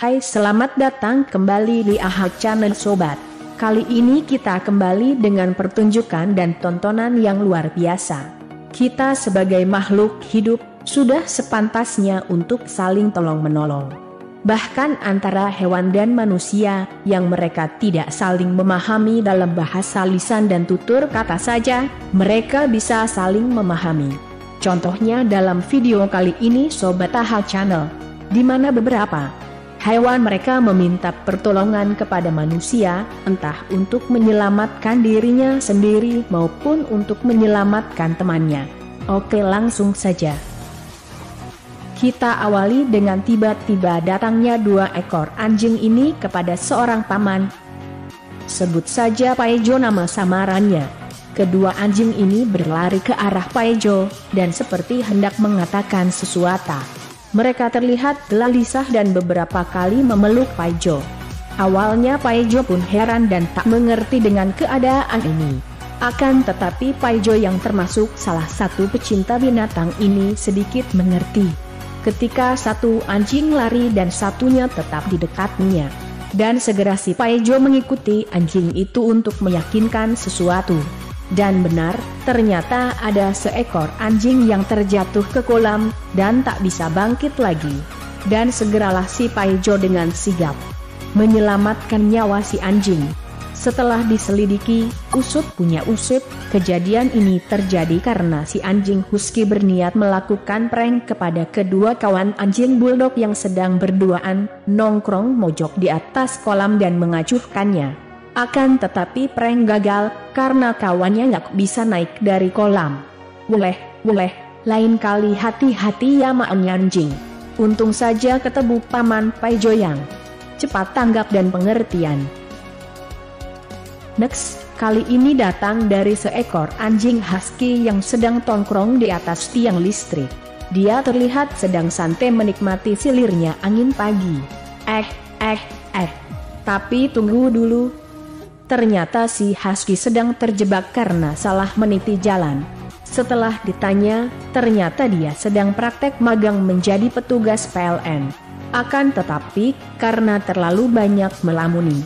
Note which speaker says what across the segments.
Speaker 1: Hai, selamat datang kembali di AHA Channel Sobat. Kali ini kita kembali dengan pertunjukan dan tontonan yang luar biasa. Kita sebagai makhluk hidup sudah sepantasnya untuk saling tolong-menolong. Bahkan antara hewan dan manusia yang mereka tidak saling memahami dalam bahasa lisan dan tutur kata saja, mereka bisa saling memahami. Contohnya dalam video kali ini Sobat AHA Channel, di mana beberapa hewan mereka meminta pertolongan kepada manusia, entah untuk menyelamatkan dirinya sendiri maupun untuk menyelamatkan temannya. Oke, langsung saja. Kita awali dengan tiba-tiba datangnya 2 ekor anjing ini kepada seorang paman. Sebut saja Paijo nama samarannya. Kedua anjing ini berlari ke arah Paijo dan seperti hendak mengatakan sesuatu. Mereka terlihat gelisah dan beberapa kali memeluk Paijo. Awalnya Paijo pun heran dan tak mengerti dengan keadaan ini. Akan tetapi Paijo yang termasuk salah satu pecinta binatang ini sedikit mengerti. Ketika satu anjing lari dan satunya tetap di dekatnya. Dan segera si Paijo mengikuti anjing itu untuk meyakinkan sesuatu. Dan benar, ternyata ada seekor anjing yang terjatuh ke kolam, dan tak bisa bangkit lagi. Dan segeralah si Paijo dengan sigap menyelamatkan nyawa si anjing. Setelah diselidiki, usut punya usut, kejadian ini terjadi karena si anjing husky berniat melakukan prank kepada kedua kawan anjing bulldog yang sedang berduaan, nongkrong mojok di atas kolam dan mengacuhkannya. Akan tetapi prank gagal, karena kawannya nggak bisa naik dari kolam. Wuleh, lain kali hati-hati ya maan anjing. Untung saja ketemu paman Paijo yang cepat tanggap dan pengertian. Next, kali ini datang dari seekor anjing husky yang sedang tongkrong di atas tiang listrik. Dia terlihat sedang santai menikmati silirnya angin pagi. Tapi tunggu dulu. Ternyata si husky sedang terjebak karena salah meniti jalan. Setelah ditanya, ternyata dia sedang praktek magang menjadi petugas PLN. Akan tetapi, karena terlalu banyak melamuni,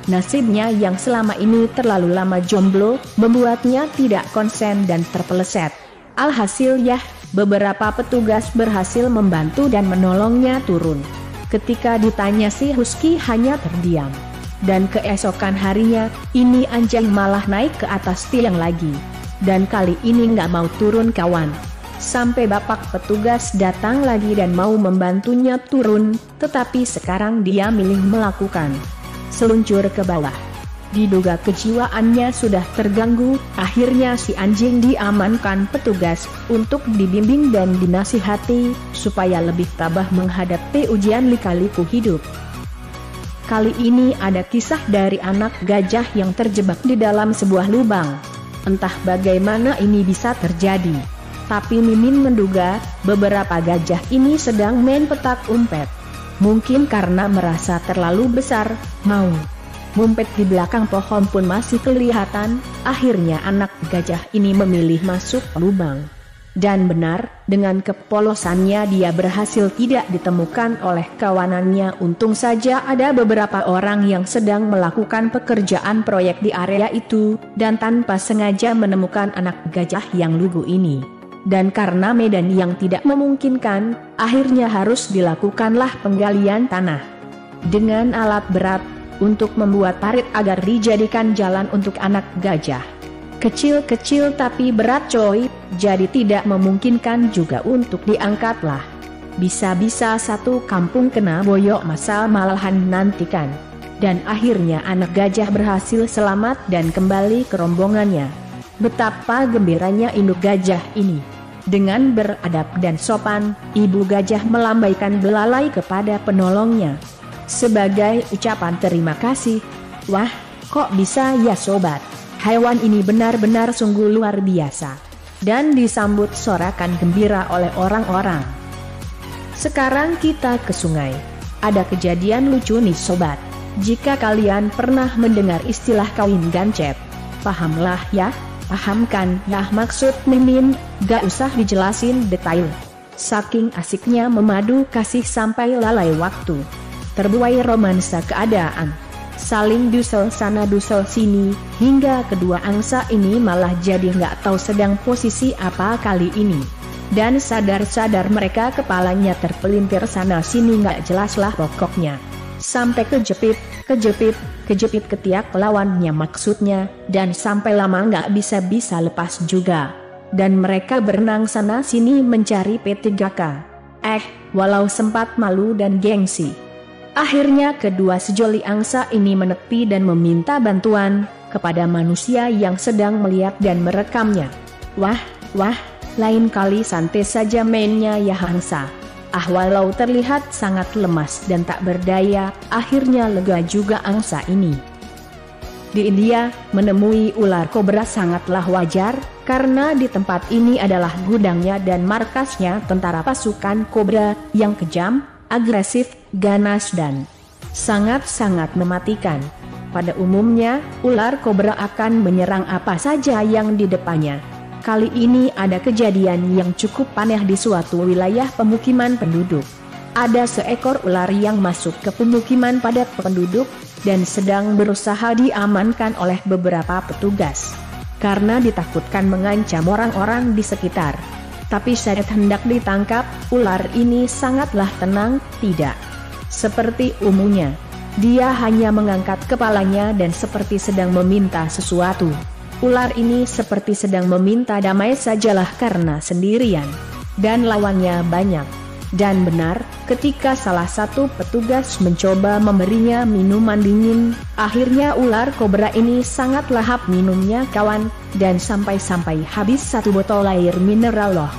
Speaker 1: nasibnya yang selama ini terlalu lama jomblo, membuatnya tidak konsen dan terpeleset. Alhasil ya, beberapa petugas berhasil membantu dan menolongnya turun. Ketika ditanya si husky hanya terdiam. Dan keesokan harinya, ini anjing malah naik ke atas tiang lagi. Dan kali ini nggak mau turun kawan. Sampai bapak petugas datang lagi dan mau membantunya turun, tetapi sekarang dia milih melakukan seluncur ke bawah. Diduga kejiwaannya sudah terganggu, akhirnya si anjing diamankan petugas untuk dibimbing dan dinasihati supaya lebih tabah menghadapi ujian lika-liku hidup. Kali ini ada kisah dari anak gajah yang terjebak di dalam sebuah lubang. Entah bagaimana ini bisa terjadi, tapi Mimin menduga beberapa gajah ini sedang main petak umpet. Mungkin karena merasa terlalu besar, mau ngumpet di belakang pohon pun masih kelihatan, akhirnya anak gajah ini memilih masuk lubang. Dan benar, dengan kepolosannya dia berhasil tidak ditemukan oleh kawanannya. Untung saja ada beberapa orang yang sedang melakukan pekerjaan proyek di area itu, dan tanpa sengaja menemukan anak gajah yang lugu ini. Dan karena medan yang tidak memungkinkan, akhirnya harus dilakukanlah penggalian tanah dengan alat berat, untuk membuat parit agar dijadikan jalan untuk anak gajah. Kecil-kecil tapi berat coy, jadi tidak memungkinkan juga untuk diangkatlah. Bisa-bisa satu kampung kena boyok masal malahan nantikan. Dan akhirnya anak gajah berhasil selamat dan kembali ke rombongannya. Betapa gembiranya induk gajah ini. Dengan beradab dan sopan, ibu gajah melambaikan belalai kepada penolongnya sebagai ucapan terima kasih. Wah, kok bisa ya sobat? Hewan ini benar-benar sungguh luar biasa. Dan disambut sorakan gembira oleh orang-orang. Sekarang kita ke sungai. Ada kejadian lucu nih sobat. Jika kalian pernah mendengar istilah kawin gancep, pahamlah ya, pahamkan ya maksud Mimin, gak usah dijelasin detail. Saking asiknya memadu kasih sampai lalai waktu. terbuai romansa keadaan. Saling dusel sana dusel sini, hingga kedua angsa ini malah jadi nggak tahu sedang posisi apa kali ini. Dan sadar-sadar mereka kepalanya terpelintir sana sini nggak jelaslah pokoknya. Sampai kejepit ketiak lawannya maksudnya, dan sampai lama nggak bisa lepas juga. Dan mereka berenang sana sini mencari P3K. Walau sempat malu dan gengsi, akhirnya kedua sejoli angsa ini menepi dan meminta bantuan kepada manusia yang sedang melihat dan merekamnya. Wah, lain kali santai saja mainnya ya angsa. Walau terlihat sangat lemas dan tak berdaya, akhirnya lega juga angsa ini. Di India, menemui ular kobra sangatlah wajar, karena di tempat ini adalah gudangnya dan markasnya tentara pasukan kobra yang kejam, agresif, ganas dan sangat-sangat mematikan. Pada umumnya, ular kobra akan menyerang apa saja yang di depannya. Kali ini ada kejadian yang cukup aneh di suatu wilayah pemukiman penduduk. Ada seekor ular yang masuk ke pemukiman padat penduduk, dan sedang berusaha diamankan oleh beberapa petugas. Karena ditakutkan mengancam orang-orang di sekitar. Tapi saat hendak ditangkap, ular ini sangatlah tenang, tidak seperti umumnya. Dia hanya mengangkat kepalanya dan seperti sedang meminta sesuatu. Ular ini seperti sedang meminta damai sajalah karena sendirian. Dan lawannya banyak. Dan benar, ketika salah satu petugas mencoba memberinya minuman dingin, akhirnya ular kobra ini sangat lahap minumnya kawan, dan sampai-sampai habis satu botol air mineral loh.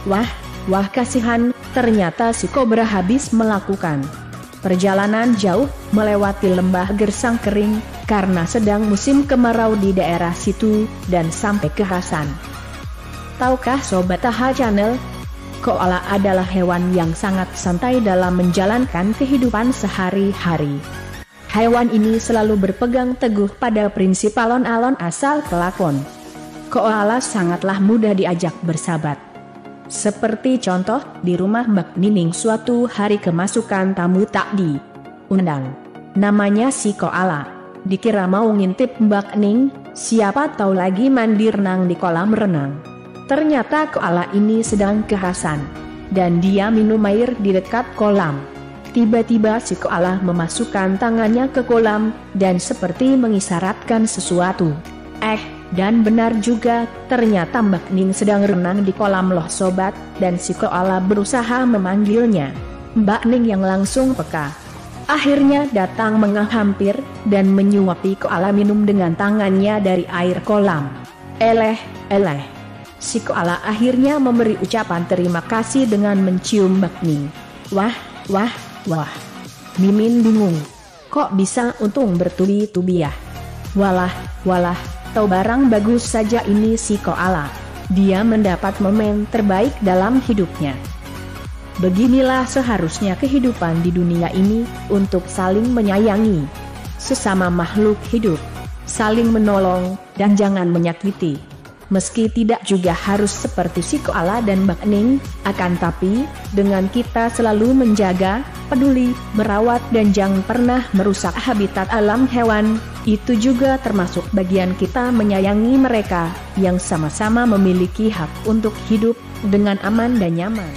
Speaker 1: Wah kasihan, ternyata si kobra habis melakukan perjalanan jauh, melewati lembah gersang kering, karena sedang musim kemarau di daerah situ, dan sampai kehausan. Tahukah Sobat AHA Channel? Koala adalah hewan yang sangat santai dalam menjalankan kehidupan sehari-hari. Hewan ini selalu berpegang teguh pada prinsip alon-alon asal kelakon. Koala sangatlah mudah diajak bersahabat. Seperti contoh, di rumah Mbak Nining suatu hari kemasukan tamu tak diundang. Namanya si koala. Dikira mau ngintip Mbak Ning, siapa tahu lagi mandi renang di kolam renang. Ternyata koala ini sedang kehausan, dan dia minum air di dekat kolam. Tiba-tiba si koala memasukkan tangannya ke kolam, dan seperti mengisyaratkan sesuatu. Dan benar juga, ternyata Mbak Ning sedang renang di kolam loh sobat, dan si koala berusaha memanggilnya. Mbak Ning yang langsung peka. Akhirnya datang menghampir, dan menyuapi koala minum dengan tangannya dari air kolam. Eleh. Si koala akhirnya memberi ucapan terima kasih dengan mencium Mbak Ning. Wah. Mimin bingung. Kok bisa untung bertubi-tubi ya? Walah, tahu barang bagus saja ini si koala. Dia mendapat momen terbaik dalam hidupnya. Beginilah seharusnya kehidupan di dunia ini, untuk saling menyayangi sesama makhluk hidup, saling menolong, dan jangan menyakiti. Meski tidak juga harus seperti si koala dan Mbak Ning, akan tapi, dengan kita selalu menjaga, peduli, merawat dan jangan pernah merusak habitat alam hewan, itu juga termasuk bagian kita menyayangi mereka, yang sama-sama memiliki hak untuk hidup, dengan aman dan nyaman.